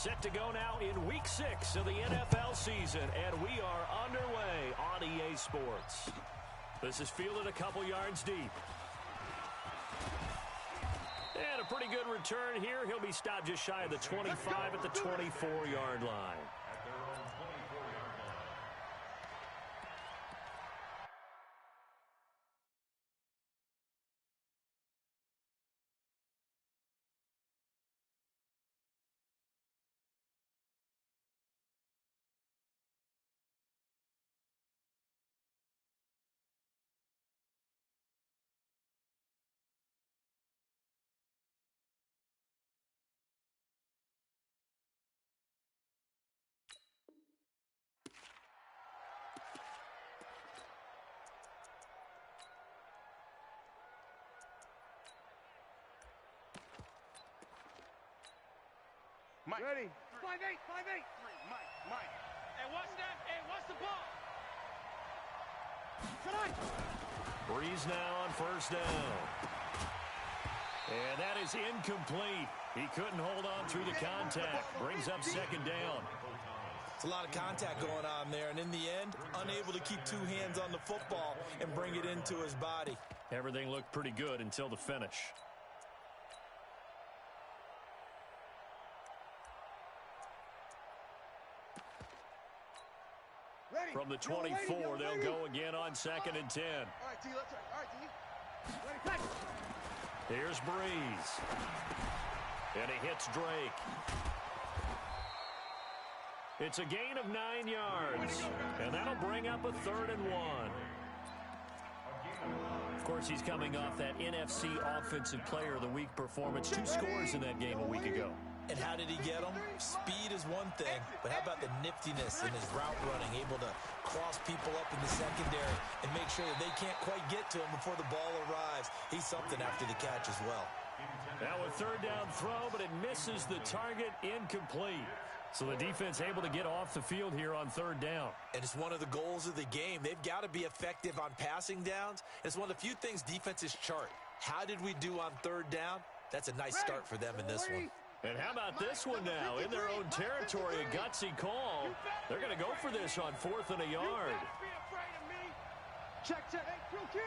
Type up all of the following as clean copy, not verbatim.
Set to go now in Week 6 of the NFL season, and we are underway on EA Sports. This is fielded a couple yards deep. And a pretty good return here. He'll be stopped just shy of the 25 at the 24-yard line. Mike. Ready. 5-8, 5-8. Mike. Hey, watch that. Hey, watch the ball. Tonight. Breeze now on first down. And that is incomplete. He couldn't hold on through the contact. Brings up second down. It's a lot of contact going on there, and in the end, unable to keep two hands on the football and bring it into his body. Everything looked pretty good until the finish. From the 24, they'll go again on 2nd and 10. All right, T, let's all right, T. Ready, Here's Breeze. And he hits Drake. It's a gain of 9 yards. And that'll bring up a 3rd and 1. Of course, he's coming off that NFC Offensive Player of the Week performance. 2 scores in that game a week ago. And how did he get them? Speed is one thing, but how about the niftiness in his route running, able to cross people up in the secondary and make sure that they can't quite get to him before the ball arrives. He's something after the catch as well. Now a 3rd down throw, but it misses the target, incomplete. So the defense able to get off the field here on 3rd down. And it's one of the goals of the game. They've got to be effective on passing downs. It's one of the few things defenses chart. How did we do on 3rd down? That's a nice start for them in this one. And how about this one now? In their own territory, a gutsy call. They're going to go for this on 4th and a yard. Check. Hey, kill.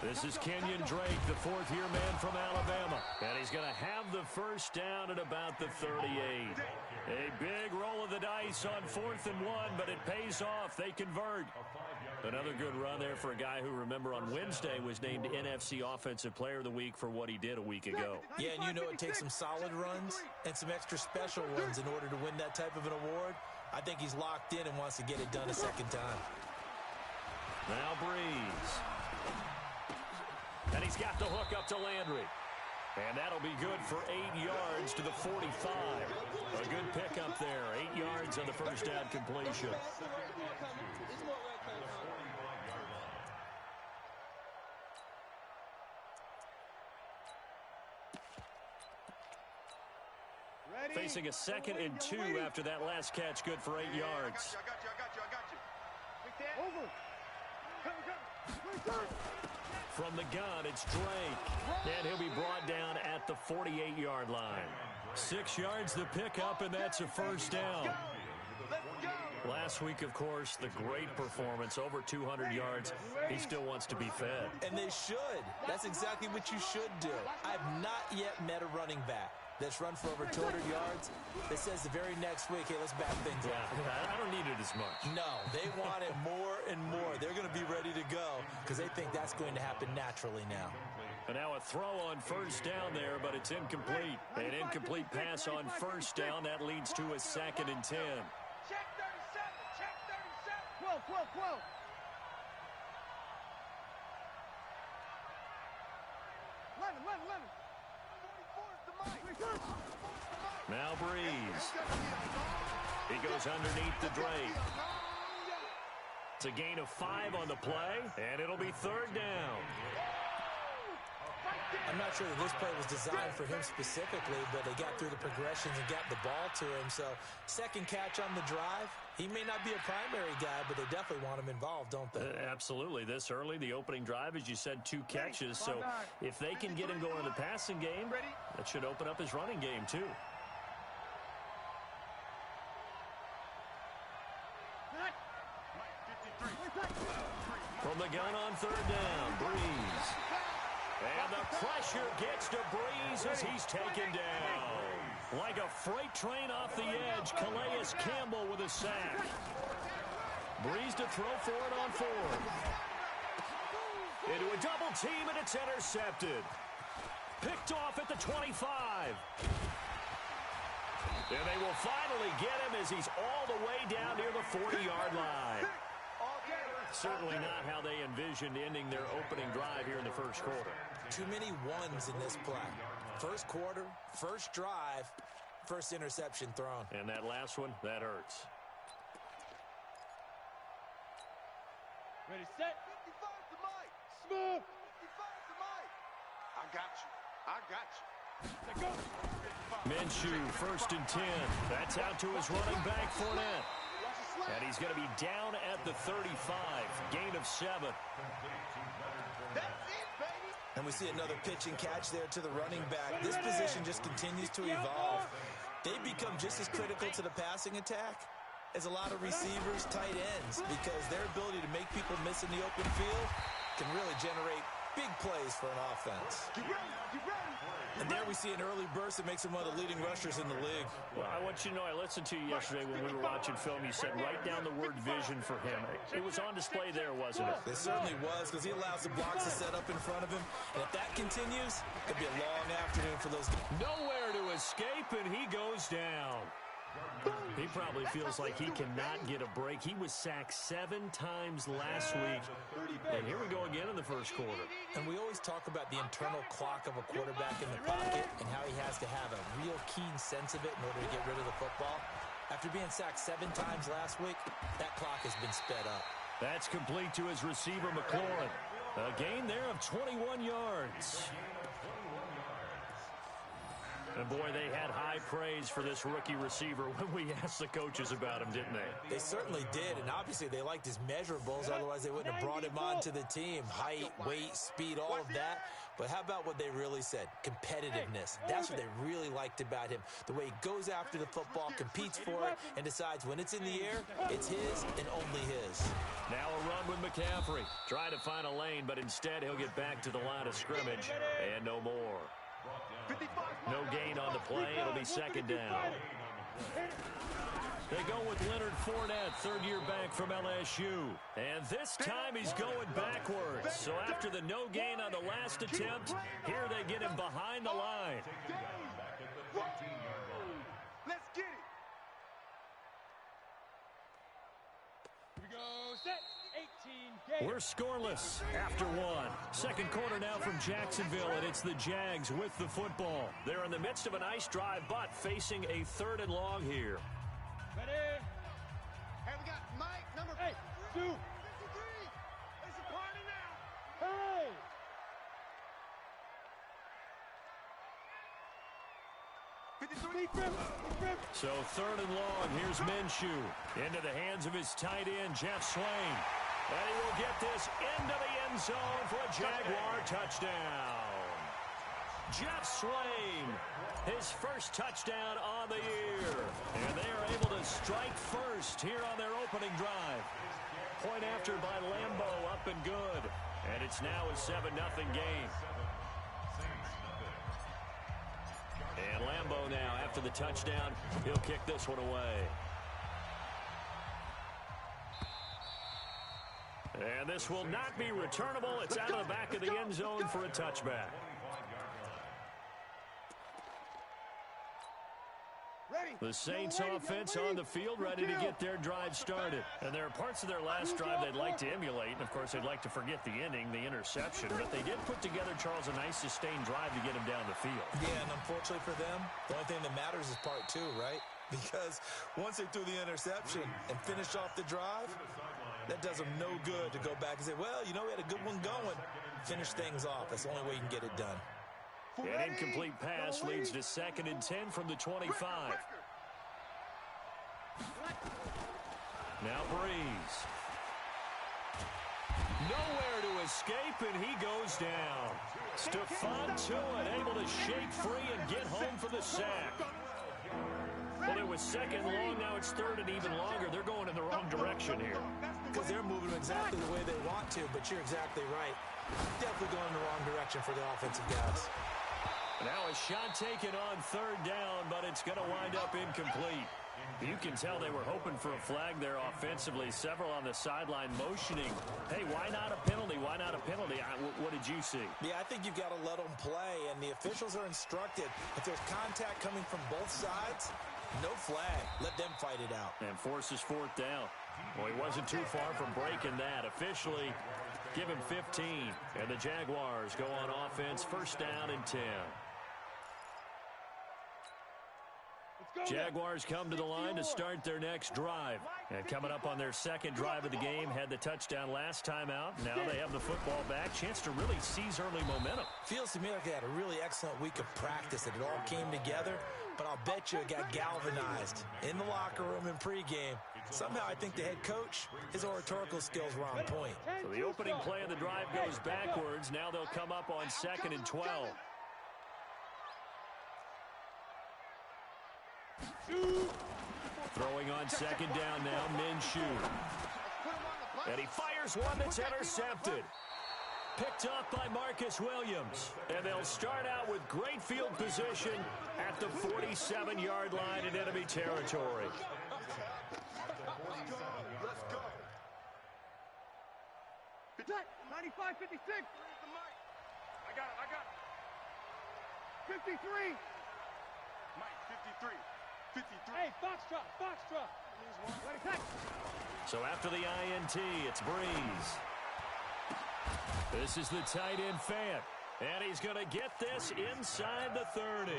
This is Kenyon Drake, the 4th-year man from Alabama. And he's going to have the first down at about the 38. A big roll of the dice on 4th and 1, but it pays off. They convert. Another good run there for a guy who, remember, on Wednesday was named NFC Offensive Player of the Week for what he did a week ago. Yeah, and you know it takes some solid runs and some extra special ones in order to win that type of an award. I think he's locked in and wants to get it done a second time. Now Breeze. And he's got the hook up to Landry. And that'll be good for 8 yards to the 45. A good pickup there. 8 yards on the first down completion. Facing a 2nd and 2 after that last catch. Good for 8 yards. I got you. From the gun, it's Drake. And he'll be brought down at the 48-yard line. 6 yards the pickup, and that's a first down. Last week, of course, the great performance, over 200 yards. He still wants to be fed. And they should. That's exactly what you should do. I've not yet met a running back that's run for over 200 yards that says the very next week, hey, let's back things up. I don't need it as much. No, they want it more and more. They're going to be ready to go because they think that's going to happen naturally now. And now a throw on first down there, but it's incomplete. An incomplete pass on first down. That leads to a 2nd and 10. Check 37. 12. Lemon. Now Breeze. He goes underneath the Drake. It's a gain of 5 on the play, and it'll be 3rd down. I'm not sure that this play was designed for him specifically, but they got through the progressions and got the ball to him. So second catch on the drive. He may not be a primary guy, but they definitely want him involved, don't they? Absolutely. This early, the opening drive, as you said, 2 catches. So if they can get him going in the passing game, that should open up his running game too. From the gun on third down, Breeze. And the pressure gets to Breeze as he's taken down. Like a freight train off the edge, Calais Campbell with a sack. Breeze to throw for it on 4th. Into a double team, and it's intercepted. Picked off at the 25. And they will finally get him as he's all the way down near the 40-yard line. Certainly not how they envisioned ending their opening drive here in the first quarter. Too many ones in this play. First quarter, first drive, first interception thrown. And that last one, that hurts. Ready, set. 55 to Mike. Smooth. 55 to Mike. I got you. I got you. Let's go. Minshew, 1st and 10. That's out to his running back, Fournette. And he's going to be down at the 35. Gain of 7. That's it, baby. And we see another pitch and catch there to the running back. This position just continues to evolve. They become just as critical to the passing attack as a lot of receivers, tight ends, because their ability to make people miss in the open field can really generate big plays for an offense. Get ready. Get ready. And there we see an early burst that makes him one of the leading rushers in the league. Well, I want you to know, I listened to you yesterday when we were watching film. You said write down the word vision for him. It was on display there, wasn't it? It certainly was, because he allows the blocks to set up in front of him. And if that continues, it could be a long afternoon for those. Nowhere to escape, and he goes down. He probably feels like he cannot get a break. He was sacked 7 times last week. And here we go again in the first quarter. And we always talk about the internal clock of a quarterback in the pocket and how he has to have a real keen sense of it in order to get rid of the football. After being sacked 7 times last week, that clock has been sped up. That's complete to his receiver, McLaurin. A gain there of 21 yards. And, boy, they had high praise for this rookie receiver when we asked the coaches about him, didn't they? They certainly did, and obviously they liked his measurables. Otherwise, they wouldn't have brought him onto the team. Height, weight, speed, all of that. But how about what they really said? Competitiveness. That's what they really liked about him. The way he goes after the football, competes for it, and decides when it's in the air, it's his and only his. Now a run with McCaffrey. Try to find a lane, but instead he'll get back to the line of scrimmage. And no more. No gain on the play. It'll be second down. They go with Leonard Fournette, third-year back from LSU. And this time he's going backwards. So after the no gain on the last attempt, here they get him behind the line. Let's get it. Here we go. Set. 18 game. We're scoreless after 1. Second quarter now from Jacksonville, and it's the Jags with the football. They're in the midst of a nice drive, but facing a 3rd and long here. Ready? Hey, we got Mike, number 2. 53. It's a party now. Hey! So 3rd and long, here's Minshew. Into the hands of his tight end, Jeff Swain. And he will get this into the end zone for a Jaguar touchdown. Jeff Swain, his first touchdown on the year. And they are able to strike first here on their opening drive. Point after by Lambo, up and good. And it's now a 7-0 game. And Lambo now, after the touchdown, he'll kick this one away. And this will not be returnable. It's out of the back of the end zone for a touchback. The Saints offense on the field, ready to get their drive started. And there are parts of their last drive they'd like to emulate. And, of course, they'd like to forget the ending, the interception. But they did put together, Charles, a nice sustained drive to get him down the field. Yeah, and unfortunately for them, the only thing that matters is part 2, right? Because once they threw the interception and finished off the drive, that does them no good to go back and say, well, you know, we had a good one going. Finish things off. That's the only way you can get it done. An incomplete pass leads to 2nd and 10 from the 25. Now Breeze. Nowhere to escape, and he goes down. Stephon Tuitt able to shake free and get home for the sack. Well, it was 2nd long, now it's 3rd and even longer. They're going in the wrong direction here. Because they're moving exactly the way they want to, but you're exactly right. Definitely going in the wrong direction for the offensive guys. Now a shot taken on 3rd down, but it's going to wind up incomplete. You can tell they were hoping for a flag there offensively. Several on the sideline motioning, hey, why not a penalty? Why not a penalty? What did you see? Yeah, I think you've got to let them play, and the officials are instructed. If there's contact coming from both sides, no flag. Let them fight it out. And forces 4th down. Well, he wasn't too far from breaking that. Officially, give him 15. And the Jaguars go on offense, 1st down and 10. Jaguars come to the line to start their next drive. And coming up on their 2nd drive of the game, had the touchdown last time out. Now they have the football back. Chance to really seize early momentum. Feels to me like they had a really excellent week of practice. It all came together. But I'll bet you it got galvanized in the locker room in pregame. Somehow I think the head coach, his oratorical skills were on point. So the opening play of the drive goes backwards. Now they'll come up on 2nd and 12. Throwing on 2nd down now, Minshew. And he fires one that's intercepted. Picked off by Marcus Williams. And they'll start out with great field position at the 47-yard line in enemy territory. Let's go. 95, 56. I got it. 53. Mike, 53. 53. Hey, Foxtrot. Ready, tack. So after the INT, it's Breeze. This is the tight end Fant. And he's going to get this inside the 30.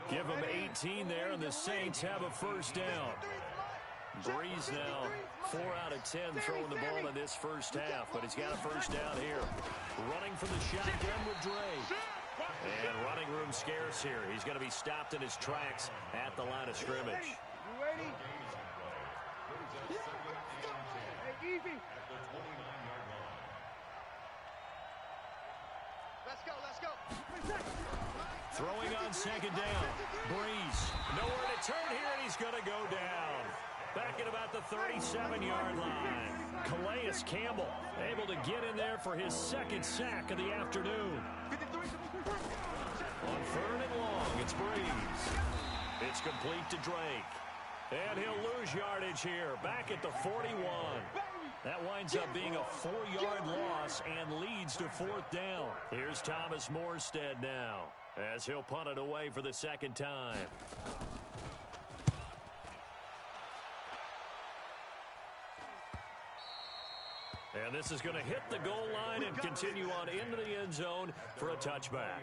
Give him 18 there, and the Saints have a 1st down. Breeze now 4 out of 10 throwing the ball in this 1st half, but he's got a 1st down here. Running for the shotgun with Dre. And running room scarce here. He's going to be stopped in his tracks at the line of scrimmage. You ready? Hey, easy. Let's go. Throwing on 2nd down. Breeze. Nowhere to turn here, and he's going to go down. Back at about the 37-yard line. Calais Campbell able to get in there for his 2nd sack of the afternoon. On 3rd and long, it's Breeze. It's complete to Drake. And he'll lose yardage here. Back at the 41. That winds up being a 4-yard loss and leads to 4th down. Here's Thomas Morstead now as he'll punt it away for the 2nd time. And this is going to hit the goal line and continue on into the end zone for a touchback.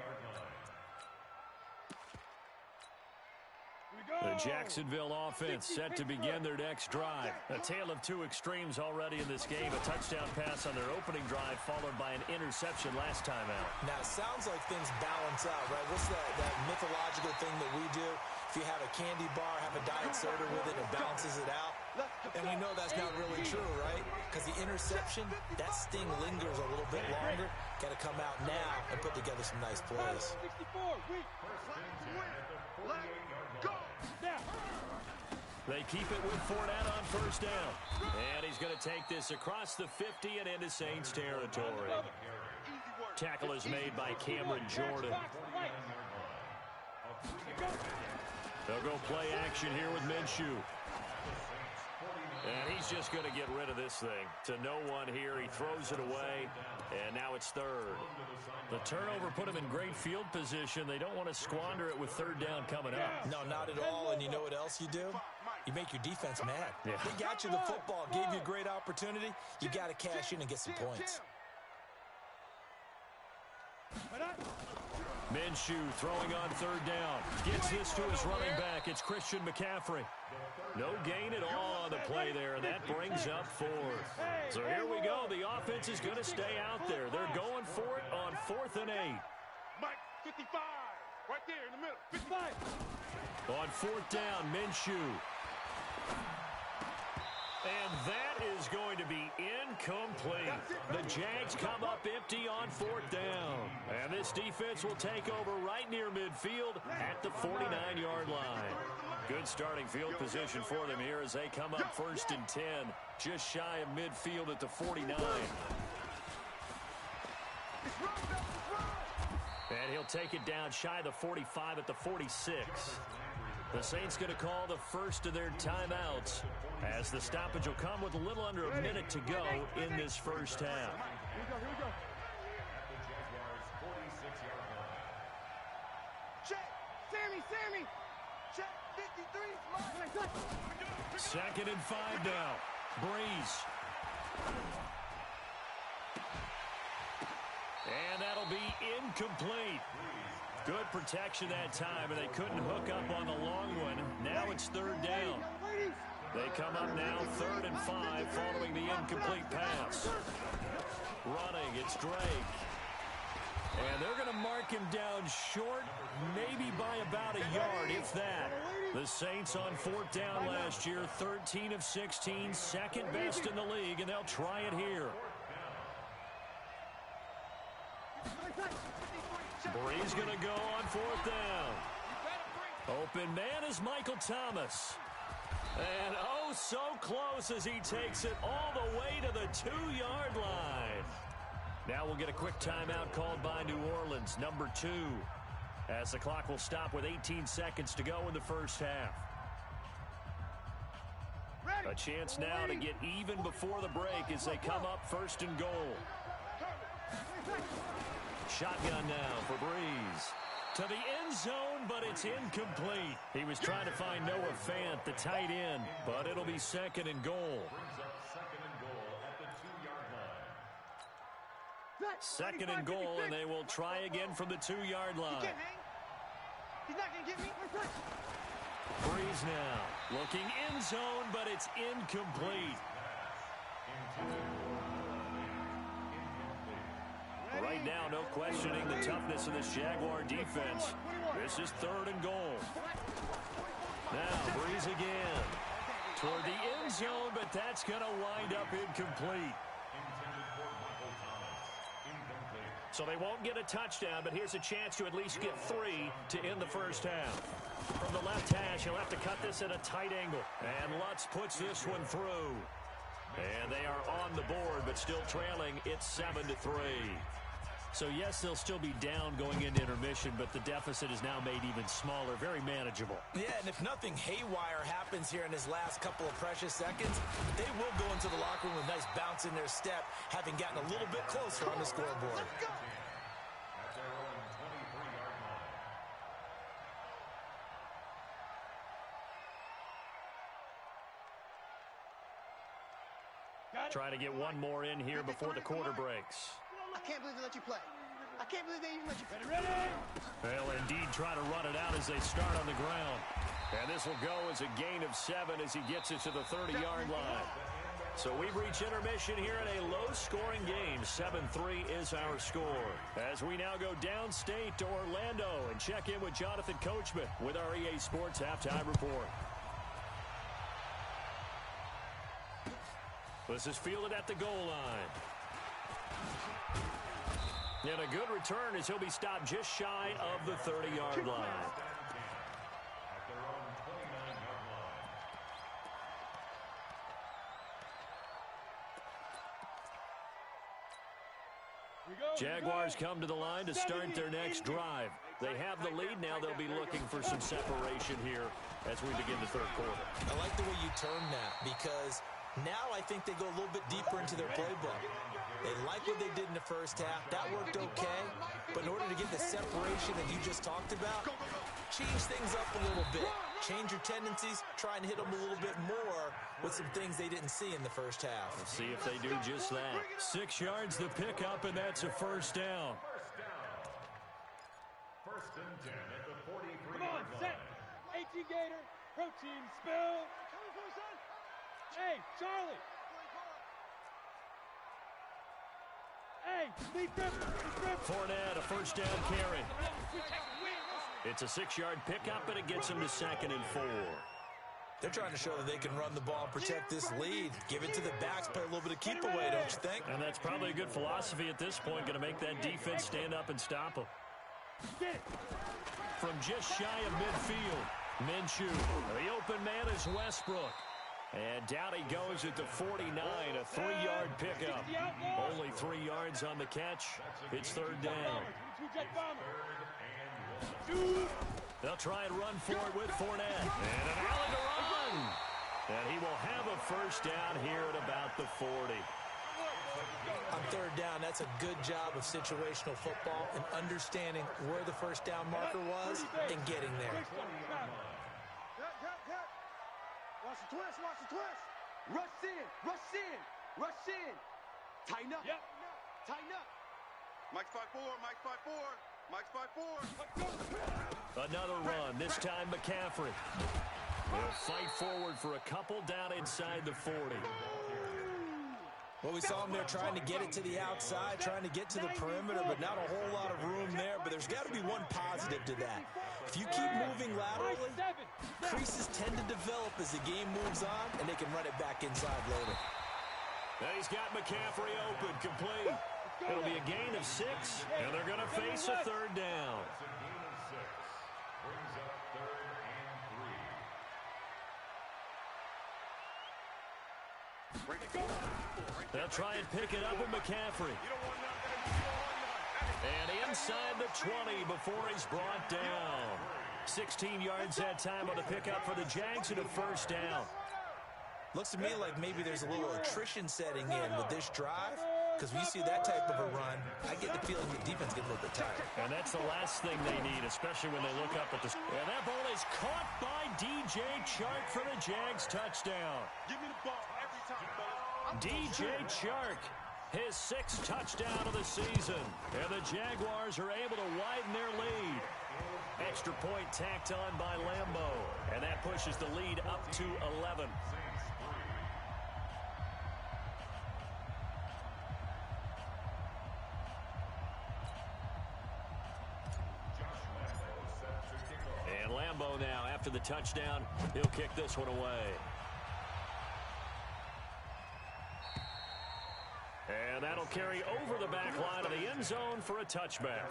The Jacksonville offense set to begin their next drive. A tale of 2 extremes already in this game. A touchdown pass on their opening drive followed by an interception last time out. Now, it sounds like things balance out, right? What's that mythological thing that we do? If you have a candy bar, have a diet soda with it, it balances it out. And we know that's not really true, right? Because the interception, that sting lingers a little bit longer. Got to come out now and put together some nice plays. 64, weak. They keep it with Fournette on 1st down. And he's going to take this across the 50 and into Saints territory. Tackle is made by Cameron Jordan. They'll go play action here with Minshew. And he's just going to get rid of this thing. To no one here. He throws it away. And now it's 3rd. The turnover put him in great field position. They don't want to squander it with 3rd down coming up. No, not at all. And you know what else you do? You make your defense mad. Yeah. They got you the football, gave you a great opportunity. You got to cash in and get some points. Minshew throwing on 3rd down. Gets this to his running back. It's Christian McCaffrey. No gain at all on the play there, and that brings up 4th. So here we go. The offense is going to stay out there. They're going for it on 4th and 8. 55. Right there in the middle. 55. On fourth down, Minshew. And that is going to be incomplete. The Jags come up empty on fourth down. And this defense will take over right near midfield at the 49-yard line. Good starting field position for them here as they come up first and 10. Just shy of midfield at the 49. And he'll take it down shy of the 45 at the 46. The Saints going to call the first of their timeouts as the stoppage will come with a little under a minute to go in this first half. Here we go. Check. Sammy. Check. 53. Second and 5 now. Breeze. And that'll be incomplete. Good protection that time, and they couldn't hook up on the long one. Now it's third down. They come up now third and 5 following the incomplete pass. Running, it's Drake. And they're going to mark him down short, maybe by about a yard, if that. The Saints on fourth down last year, 13 of 16, second best in the league, and they'll try it here. Breeze going to go on fourth down. Open man is Michael Thomas. And oh, so close as he takes it all the way to the 2-yard line. Now we'll get a quick timeout called by New Orleans, number 2, as the clock will stop with 18 seconds to go in the first half. A chance now to get even before the break as they come up first and goal. Shotgun now for Breeze. To the end zone, but it's incomplete. He was trying to find Noah Fant, the tight end, but it'll be second and goal. Second and goal, and they will try again from the 2-yard line. He's not going to get me. Breeze now looking end zone, but it's incomplete. Right now, no questioning the toughness of this Jaguar defense. This is third and goal. Now, Breeze again. Toward the end zone, but that's going to wind up incomplete. So they won't get a touchdown, but here's a chance to at least get 3 to end the first half. From the left hash, he'll have to cut this at a tight angle. And Lutz puts this one through. And they are on the board, but still trailing. It's 7-3. So, yes, they'll still be down going into intermission, but the deficit is now made even smaller, very manageable. Yeah, and if nothing haywire happens here in his last couple of precious seconds, they will go into the locker room with a nice bounce in their step, having gotten a little bit closer on the scoreboard. Trying to get one more in here before the quarter breaks. I can't believe they let you play. I can't believe they even let you play. Ready? They'll indeed try to run it out as they start on the ground. And this will go as a gain of 7 as he gets it to the 30-yard line. So we've reached intermission here in a low-scoring game. 7-3 is our score. As we now go downstate to Orlando and check in with Jonathan Coachman with our EA Sports Halftime Report. This is fielded at the goal line. And a good return as he'll be stopped just shy of the 30-yard line. Jaguars come to the line to start their next drive. They have the lead now. They'll be looking for some separation here as we begin the third quarter. I like the way you term that because now I think they go a little bit deeper into their playbook. They like what they did in the first half. That worked okay. But in order to get the separation that you just talked about, change things up a little bit. Change your tendencies. Try and hit them a little bit more with some things they didn't see in the first half. Let's see if they do just that. 6 yards the pickup, and that's a first down. First and 10 at the 43. Come on, set. 18 Gator, protein, spill. Hey, Charlie. Hey, lead dribble. Fournette, a first down carry. It's a 6-yard pickup, and it gets him to 2nd and 4. They're trying to show that they can run the ball and protect this lead. Give it to the backs, play a little bit of keep away, don't you think? And that's probably a good philosophy at this point, going to make that defense stand up and stop them. From just shy of midfield, Minshew. The open man is Westbrook. And down he goes at the 49, a 3-yard pickup. Only 3 yards on the catch. It's 3rd down. They'll try and run for it with Fournette. And an alley to run. And he will have a first down here at about the 40. On 3rd down, that's a good job of situational football and understanding where the first down marker was and getting there. Watch the twist, watch the twist. Rush in, rush in, rush in. Tighten up. Yep. Tighten up. Mike's 5-4, Mike's 5-4, Mike's 5-4. Another run, this time McCaffrey. He'll fight forward for a couple down inside the 40. Well, we saw him there trying to get it to the outside, trying to get to the perimeter, but not a whole lot of room there. But there's got to be one positive to that. If you keep moving laterally, creases tend to develop as the game moves on, and they can run it back inside later. Now he's got McCaffrey open, complete. It'll be a gain of 6, and they're going to face a 3rd down. Brings up 3rd and 3. They'll try and pick it up with McCaffrey. And inside the 20 before he's brought down. 16 yards that time on the pickup for the Jags and a first down. Looks to me like maybe there's a little attrition setting in with this drive, because when you see that type of a run, I get the feeling the defense gets a little bit tired. And that's the last thing they need, especially when they look up at the... And that ball is caught by DJ Chark for the Jags touchdown. Give me the ball every time, fellas. DJ Chark, his 6th touchdown of the season. And the Jaguars are able to widen their lead. Extra point tacked on by Lambeau. And that pushes the lead up to 11. And Lambeau now, after the touchdown, he'll kick this one away. And that'll carry over the back line of the end zone for a touchback.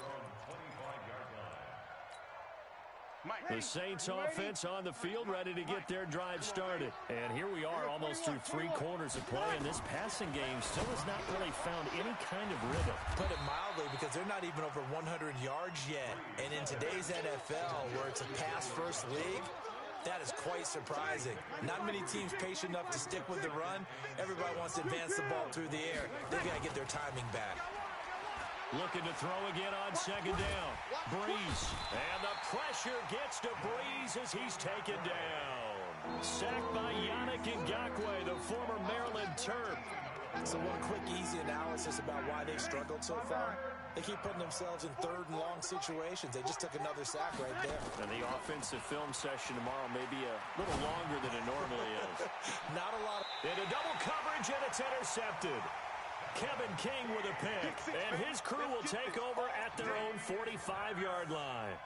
The Saints offense on the field ready to get their drive started. And here we are almost through 3 quarters of play, and this passing game still has not really found any kind of rhythm. Put it mildly, because they're not even over 100 yards yet. And in today's NFL, where it's a pass-first league, that is quite surprising. Not many teams patient enough to stick with the run. Everybody wants to advance the ball through the air. They've got to get their timing back. Looking to throw again on 2nd down. Breeze. And the pressure gets to Breeze as he's taken down. Sacked by Yannick Ngakoue, the former Maryland Terp. So one quick, easy analysis about why they've struggled so far. They keep putting themselves in 3rd and long situations. They just took another sack right there. And the offensive film session tomorrow may be a little longer than it normally is. Not a lot. Into double coverage, and it's intercepted. Kevin King with a pick, and his crew will take over at their own 45-yard line.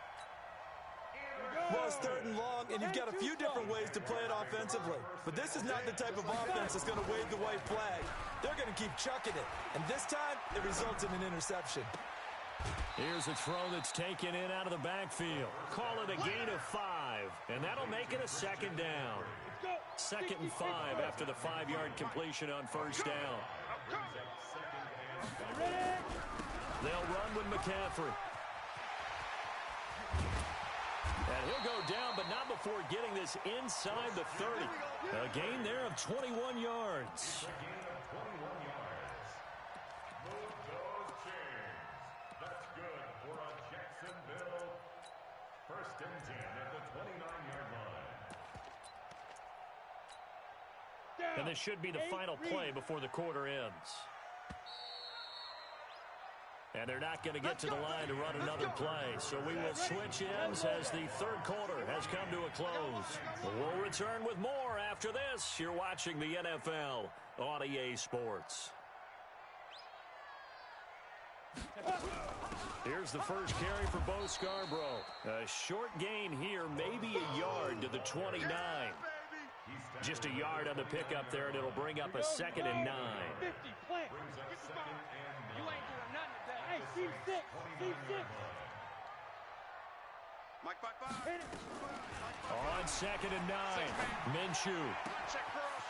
Well, it's 3rd and long, and you've got a few different ways to play it offensively. But this is not the type of offense that's going to wave the white flag. They're going to keep chucking it. And this time, it results in an interception. Here's a throw that's taken in out of the backfield. Call it a gain of 5, and that'll make it a 2nd down. 2nd and 5 after the 5-yard completion on first down. They'll run with McCaffrey. And he'll go down, but not before getting this inside the 30. A gain there of 21 yards. That's good for a Jacksonville 1st and 10 at the 29-yard line. And this should be the final play before the quarter ends. And they're not going to get to the line to run another play. So we will switch ends as the 3rd quarter has come to a close. We'll return with more after this. You're watching the NFL on EA Sports. Here's the first carry for Bo Scarborough. A short gain here, maybe a yard to the 29. Just a yard on the pickup there, and it'll bring up a 2nd and 9. 50, plant. You ain't doing nothing today. Hey, team 6, team 6. Mike, Hit it. On 2nd and 9, Minshew.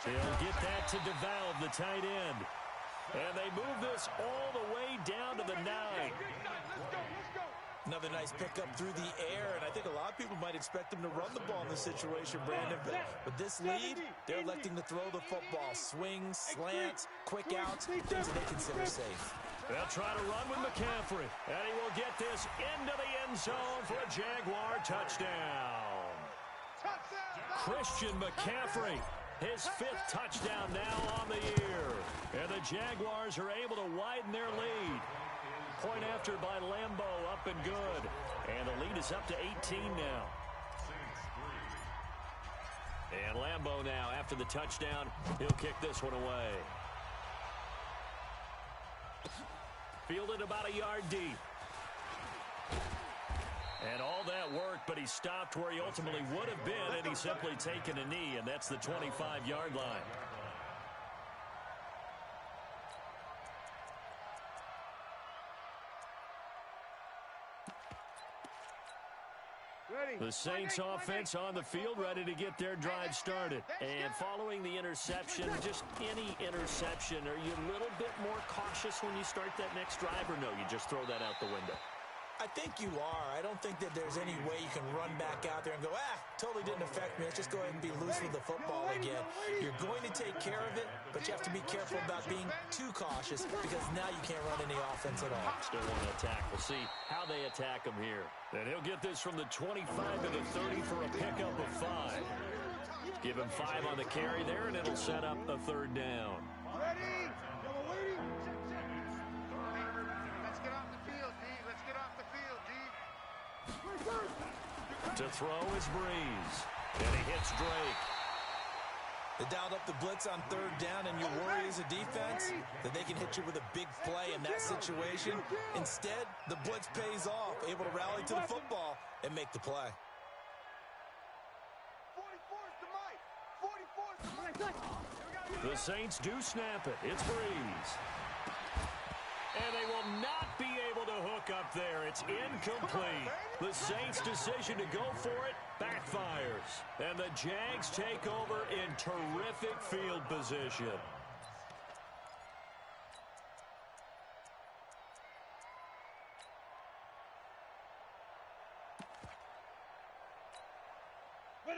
He'll get that to DeValve, the tight end. And they move this all the way down to the 9. Another nice pickup through the air, and I think a lot of people might expect them to run the ball in this situation, Brandon. But with this lead, they're electing to throw the football. Swings, slants, quick outs, things that they consider safe. They'll try to run with McCaffrey, and he will get this into the end zone for a Jaguar touchdown. Christian McCaffrey, his 5th touchdown now on the year. And the Jaguars are able to widen their lead. Point after by Lambeau, up and good. And the lead is up to 18 now. And Lambeau now, after the touchdown, he'll kick this one away. Fielded about a yard deep. And all that work, but he stopped where he ultimately would have been, and he's simply taken a knee, and that's the 25-yard line. The Saints offense on the field, ready to get their drive started. And following the interception, just any interception, are you a little bit more cautious when you start that next drive, or no, you just throw that out the window? I think you are. I don't think that there's any way you can run back out there and go, totally didn't affect me. Let's just go ahead and be loose with the football again. You're going to take care of it, but you have to be careful about being too cautious because now you can't run any offense at all. Still want to attack. We'll see how they attack him here. And he'll get this from the 25 to the 30 for a pickup of 5. Give him 5 on the carry there, and it'll set up a 3rd down. Ready? Let's get off the field, D. Let's get off the field, D. To throw is Breeze. And he hits Drake. They dialed up the blitz on 3rd down, and you worry as a defense that they can hit you with a big play in that situation. Instead, the blitz pays off, able to rally to the football and make the play. 44's the mic. 44's the mic. The Saints do snap it. It's Breeze. And they will not be able to hook up there. It's incomplete. The Saints' decision to go for it backfires. And the Jags take over in terrific field position.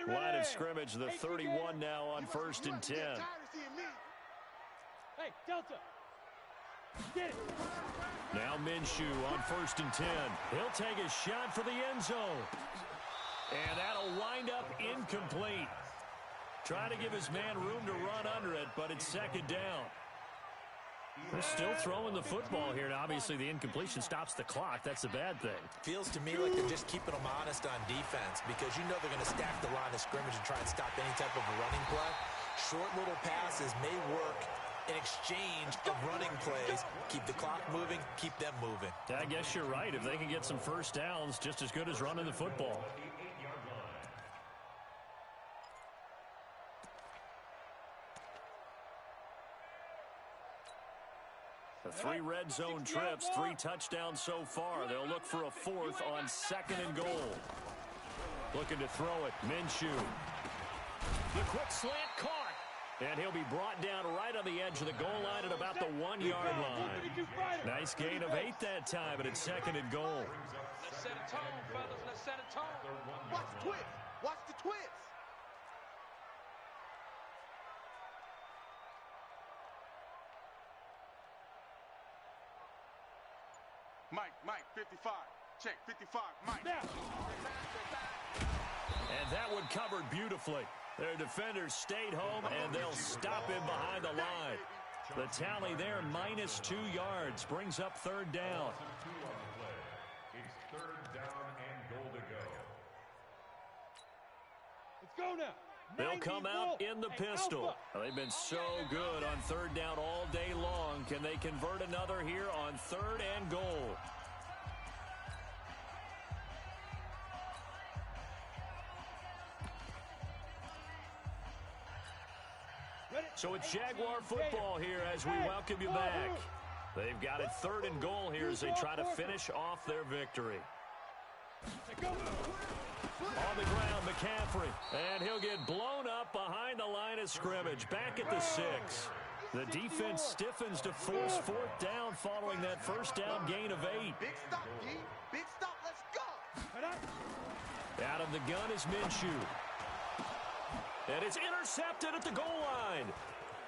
Line of scrimmage, the 31 now on 1st and 10. Hey, Delta. Get it. Now Minshew on 1st and 10. He'll take a shot for the end zone. And that'll wind up incomplete. Trying to give his man room to run under it, but it's 2nd down. They're still throwing the football here. Now, obviously, the incompletion stops the clock. That's a bad thing. Feels to me like they're just keeping them honest on defense because you know they're going to stack the line of scrimmage and try and stop any type of a running play. Short little passes may work in exchange of running plays. Keep the clock moving, keep them moving. I guess you're right. If they can get some first downs, just as good as running the football. The 3 red zone trips, 3 touchdowns so far. They'll look for a 4th on 2nd and goal. Looking to throw it, Minshew. The quick slant caught. And he'll be brought down right on the edge of the goal line at about the 1-yard line. Nice gain of 8 that time, but it's 2nd and goal. Let's set a tone, fellas. Let's set a tone. Watch the twist. Watch the twist. Mike, 55. Check, 55, Mike. Now. And that one covered beautifully. Their defenders stayed home, and they'll stop him behind the line. The tally there, -2 yards, brings up 3rd down. It's 3rd down and goal to go. Let's go now. They'll come out in the pistol. They've been so good on third down all day long. Can they convert another here on 3rd and goal? So it's Jaguar football here as we welcome you back. They've got it 3rd and goal here as they try to finish off their victory. On the ground, McCaffrey. And he'll get blown up behind the line of scrimmage. Back at the 6. The defense stiffens to force 4th down following that first down gain of 8. Big stop, D. Big stop. Let's go. Out of the gun is Minshew. And it's intercepted at the goal line.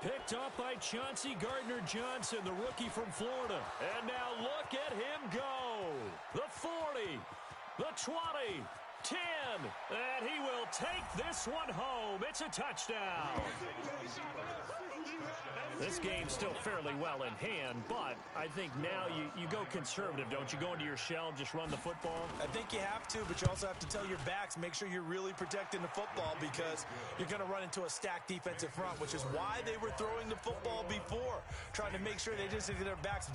Picked up by Chauncey Gardner-Johnson, the rookie from Florida. And now look at him go. The 40, the 20, 10, and he will take this one home. It's a touchdown. This game's still fairly well in hand, but I think now you go conservative, don't you? Go into your shell and just run the football? I think you have to, but you also have to tell your backs, make sure you're really protecting the football because you're going to run into a stacked defensive front, which is why they were throwing the football before, trying to make sure they just get their backs,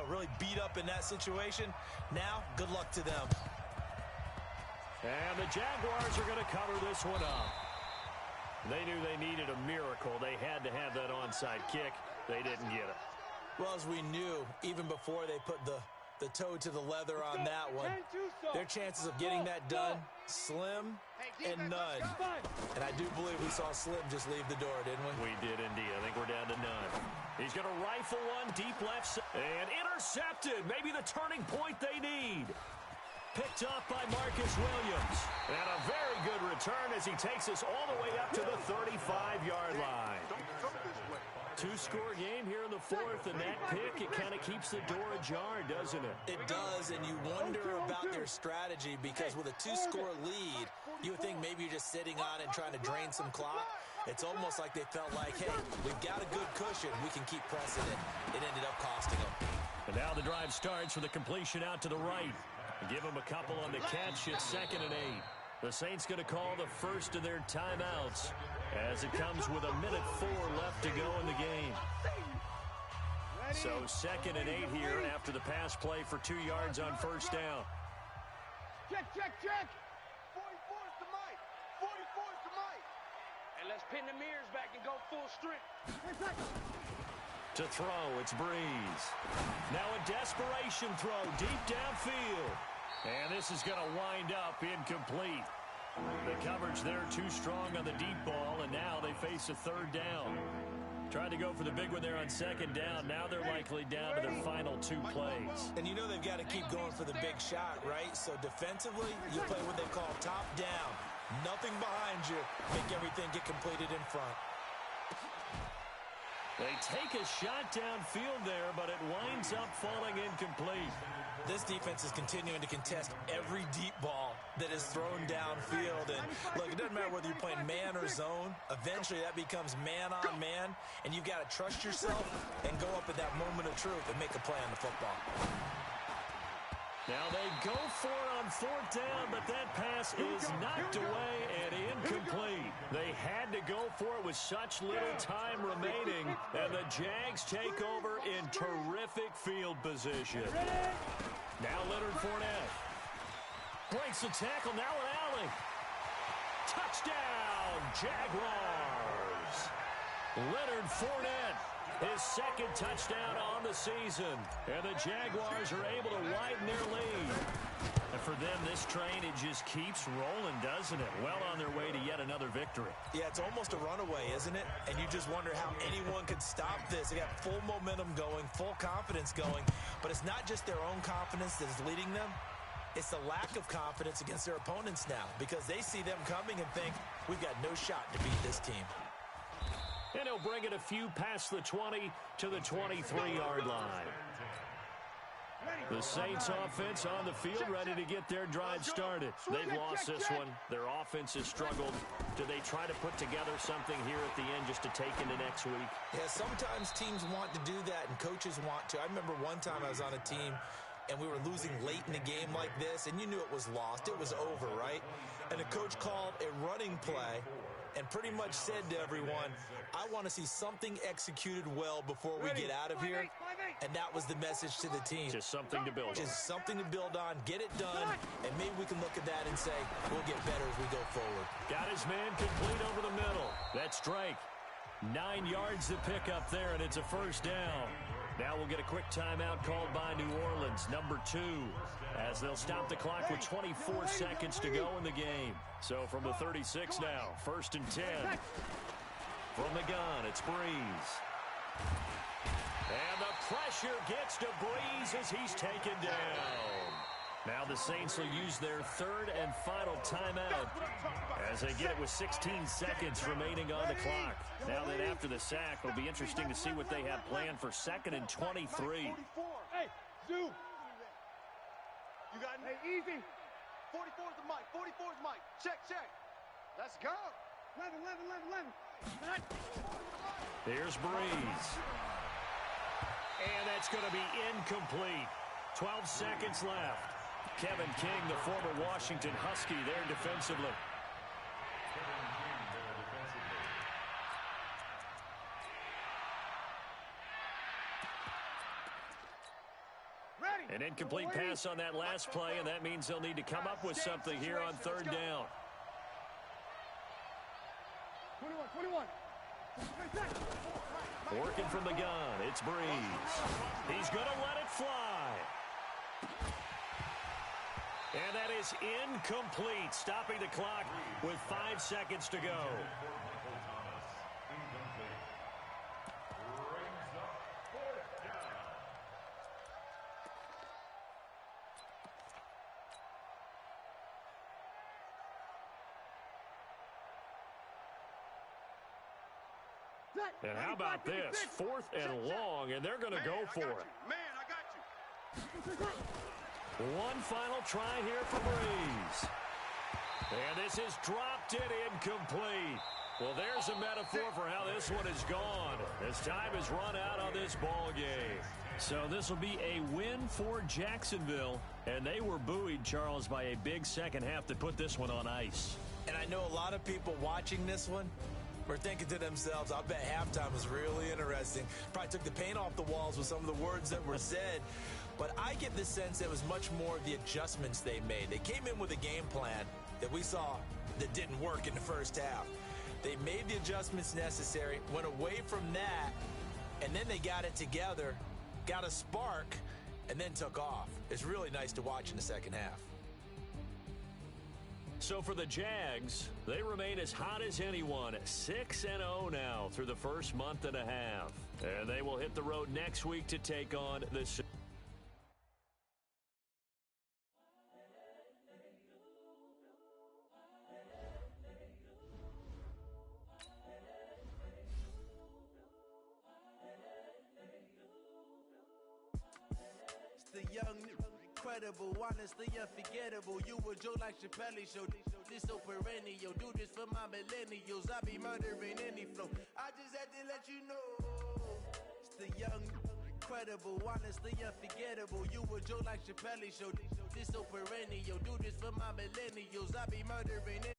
really beat up in that situation. Now, good luck to them. And the Jaguars are going to cover this one up. They knew they needed a miracle. They had to have that onside kick. They didn't get it. Well, as we knew, even before they put the toe to the leather on that one, their chances of getting that done, slim and none. And I do believe we saw Slim just leave the door, didn't we? We did indeed. I think we're down to none. He's going to rifle one deep left side. And intercepted. Maybe the turning point they need. Picked up by Marcus Williams. And a very good return as he takes us all the way up to the 35-yard line. Two-score game here in the 4th, and that pick, it kind of keeps the door ajar, doesn't it? It does, and you wonder about their strategy because with a 2-score lead, you would think maybe you're just sitting on it and trying to drain some clock. It's almost like they felt like, hey, we've got a good cushion. We can keep pressing it. It ended up costing them. And now the drive starts with a completion out to the right. Give them a couple on the catch. It's 2nd and 8. The Saints going to call the first of their timeouts as it comes with 1:04 left to go in the game. So 2nd and 8 here after the pass play for 2 yards on first down. Check. 44's to Mike. 44's to Mike. And let's pin the mirrors back and go full strength. To throw, it's Breeze. Now a desperation throw deep downfield. And this is going to wind up incomplete. The coverage there too strong on the deep ball, and now they face a 3rd down. Tried to go for the big one there on 2nd down. Now they're likely down to their final 2 plays. And you know they've got to keep going for the big shot, right? So defensively, you play what they call top down. Nothing behind you. Make everything get completed in front. They take a shot downfield there, but it winds up falling incomplete. This defense is continuing to contest every deep ball that is thrown downfield. And look, it doesn't matter whether you're playing man or zone. Eventually, that becomes man on man, and you've got to trust yourself and go up at that moment of truth and make a play on the football. Now they go for it on 4th down, but that pass is knocked away and incomplete. They had to go for it with such little time remaining, and the Jags take over in terrific field position. Now Leonard Fournette breaks the tackle, now an alley. Touchdown, Jaguars. Leonard Fournette, his 2nd touchdown on the season. And the Jaguars are able to widen their lead. And for them, this train, it just keeps rolling, doesn't it? Well on their way to yet another victory. Yeah, it's almost a runaway, isn't it? And you just wonder how anyone could stop this. They got full momentum going, full confidence going. But it's not just their own confidence that is leading them. It's the lack of confidence against their opponents now because they see them coming and think, we've got no shot to beat this team. And he'll bring it a few past the 20 to the 23-yard line. The Saints offense on the field ready to get their drive started. They've lost this one. Their offense has struggled. Do they try to put together something here at the end just to take into next week? Yeah, sometimes teams want to do that and coaches want to. I remember one time I was on a team and we were losing late in a game like this, and you knew it was lost. It was over, right? And the coach called a running play and pretty much said to everyone, I want to see something executed well before we get out of here. And that was the message to the team. Just something to build on. Just something to build on, get it done, and maybe we can look at that and say, we'll get better as we go forward. Got his man complete over the middle. That's Drake. 9 yards to pick up there, and it's a first down. Now we'll get a quick timeout called by New Orleans, number 2, as they'll stop the clock with 24 seconds to go in the game. So from the 36 now, 1st and 10. From the gun, it's Breeze. And the pressure gets to Breeze as he's taken down. Now the Saints will use their 3rd and final timeout as they get it with 16 seconds remaining on the clock. Now that after the sack, it'll be interesting to see what they have planned for 2nd and 23. Hey, zoom. You got it? Hey, easy. 44 is the mic. 44 is Mike. Check. Let's go. 11. Here's Breeze. And that's going to be incomplete. 12 seconds left. Kevin King, the former Washington Husky, there defensively. An incomplete pass on that last play, and that means they'll need to come up with something here on 3rd down. 21. Working from the gun, it's Breeze. He's going to let it fly. And that is incomplete, stopping the clock with 5 seconds to go. And how about this? 4th and long, and they're going to go for it. Man, I got you. One final try here for Breeze. And this is dropped it incomplete. Well, there's a metaphor for how this one is gone. As time has run out on this ball game. So this will be a win for Jacksonville. And they were buoyed, Charles, by a big second half that put this one on ice. And I know a lot of people watching this one were thinking to themselves, I bet halftime was really interesting. Probably took the paint off the walls with some of the words that were said. But I get the sense it was much more of the adjustments they made. They came in with a game plan that we saw that didn't work in the first half. They made the adjustments necessary, went away from that, and then they got it together, got a spark, and then took off. It's really nice to watch in the second half. So for the Jags, they remain as hot as anyone, 6-0 now through the first month and a half. And they will hit the road next week to take on the... The young, incredible, honestly unforgettable. You a joke like Chappelle Show. This so perennial. Do this for my millennials. I be murdering any flow. I just had to let you know. It's the young, incredible, honestly unforgettable. You a joke like Chappelle Show. This so perennial. Do this for my millennials. I be murdering any